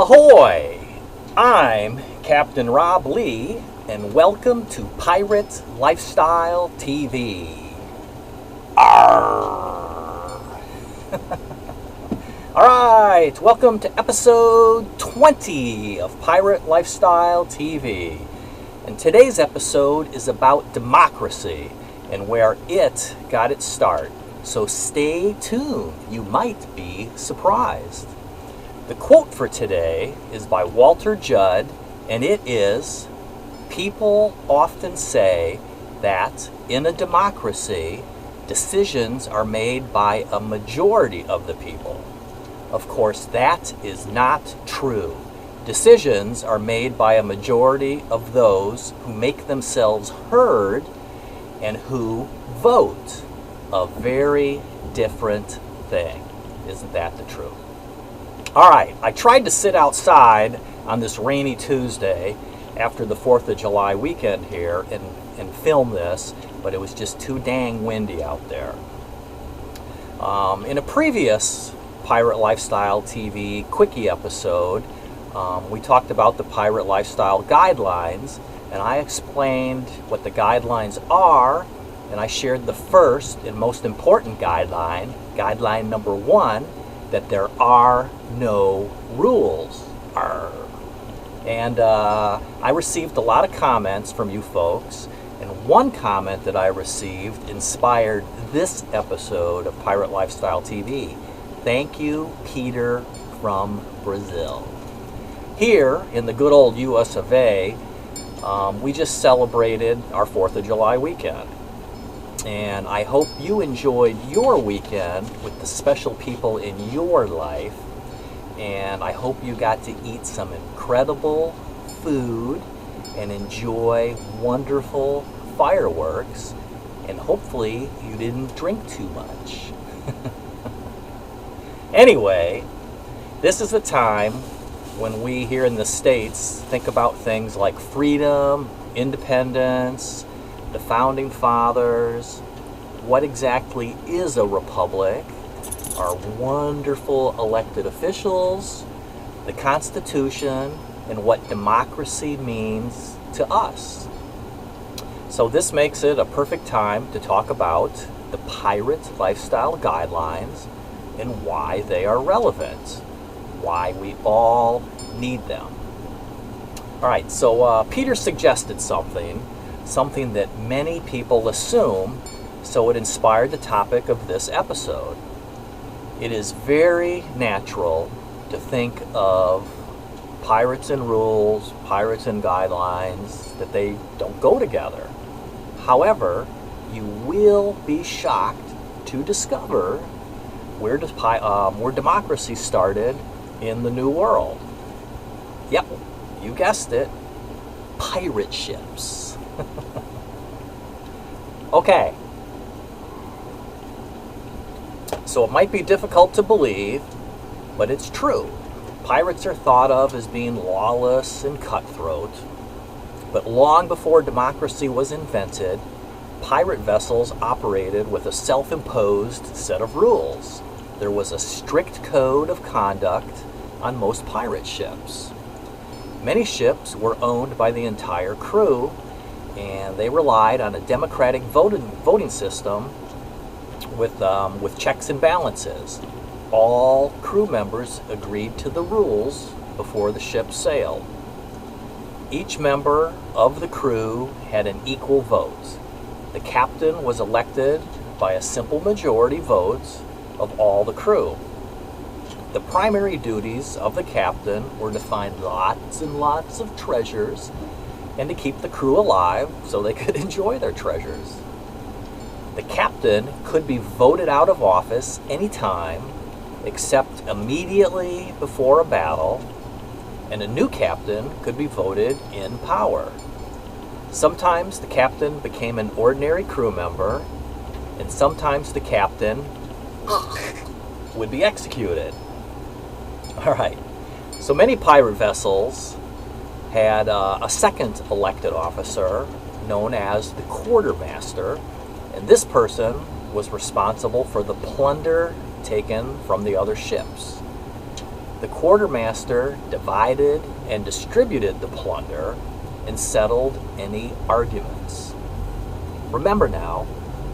Ahoy! I'm Captain Rob Lee, and welcome to Pirate Lifestyle TV. Arr! Alright, welcome to episode 20 of Pirate Lifestyle TV. And today's episode is about democracy and where it got its start. So stay tuned, you might be surprised. The quote for today is by Walter Judd, and it is, "People often say that in a democracy, decisions are made by a majority of the people. Of course, that is not true. Decisions are made by a majority of those who make themselves heard and who vote. A very different thing." Isn't that the truth? All right, I tried to sit outside on this rainy Tuesday after the 4th of July weekend here and film this, but it was just too dang windy out there. In a previous Pirate Lifestyle TV Quickie episode, we talked about the Pirate Lifestyle Guidelines, and I explained what the guidelines are, and I shared the first and most important guideline, guideline number 1, that there are no rules. Arr. And I received a lot of comments from you folks, and one comment that I received inspired this episode of Pirate Lifestyle TV. Thank you, Peter from Brazil. Here in the good old US of A, we just celebrated our 4th of July weekend. And I hope you enjoyed your weekend with the special people in your life. And I hope you got to eat some incredible food and enjoy wonderful fireworks. And hopefully you didn't drink too much. Anyway, this is the time when we here in the States think about things like freedom, independence, the Founding Fathers, what exactly is a republic, our wonderful elected officials, the Constitution, and what democracy means to us. So this makes it a perfect time to talk about the Pirate Lifestyle Guidelines and why they are relevant, why we all need them. All right, so Peter suggested something that many people assume, so it inspired the topic of this episode. It is very natural to think of pirates and rules, pirates and guidelines, that they don't go together. However, you will be shocked to discover where democracy started in the New World. Yep, you guessed it, pirate ships. Okay, so it might be difficult to believe, but it's true. Pirates are thought of as being lawless and cutthroat, but long before democracy was invented, pirate vessels operated with a self-imposed set of rules. There was a strict code of conduct on most pirate ships. Many ships were owned by the entire crew, and they relied on a democratic voting system with checks and balances. All crew members agreed to the rules before the ship sailed. Each member of the crew had an equal vote. The captain was elected by a simple majority vote of all the crew. The primary duties of the captain were to find lots and lots of treasures and to keep the crew alive so they could enjoy their treasures. The captain could be voted out of office anytime except immediately before a battle, and a new captain could be voted in power. Sometimes the captain became an ordinary crew member, and sometimes the captain would be executed. All right, so many pirate vessels had a second elected officer known as the Quartermaster, and this person was responsible for the plunder taken from the other ships. the quartermaster divided and distributed the plunder and settled any arguments. Remember now,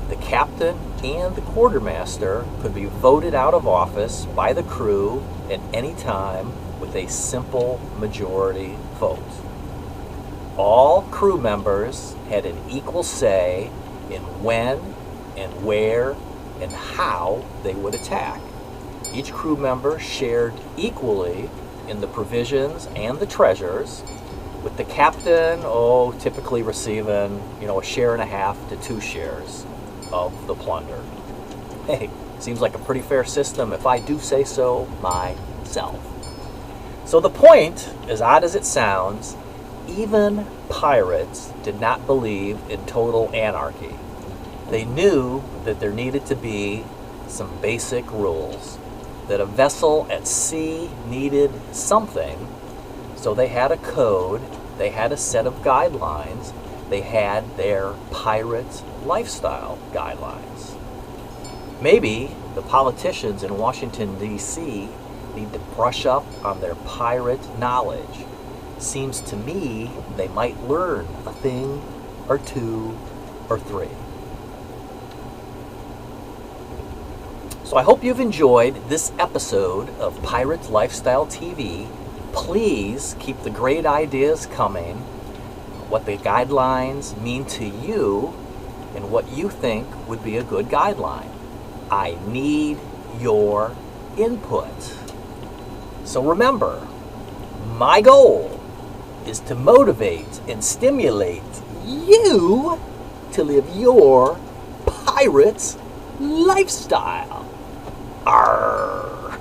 the captain and the quartermaster could be voted out of office by the crew at any time with a simple majority vote. All crew members had an equal say in when and where and how they would attack. Each crew member shared equally in the provisions and the treasures, with the captain, typically receiving, a share and a half to 2 shares of the plunder. Hey, seems like a pretty fair system if I do say so myself. So the point, as odd as it sounds, even pirates did not believe in total anarchy. They knew that there needed to be some basic rules, that a vessel at sea needed something, so they had a code, they had a set of guidelines, they had their pirate lifestyle guidelines. Maybe the politicians in Washington, D.C. need to brush up on their pirate knowledge. Seems to me they might learn a thing or 2 or 3. So I hope you've enjoyed this episode of Pirate Lifestyle TV. Please keep the great ideas coming, what the guidelines mean to you, and what you think would be a good guideline. I need your input. So remember, my goal is to motivate and stimulate you to live your pirate lifestyle. Arr!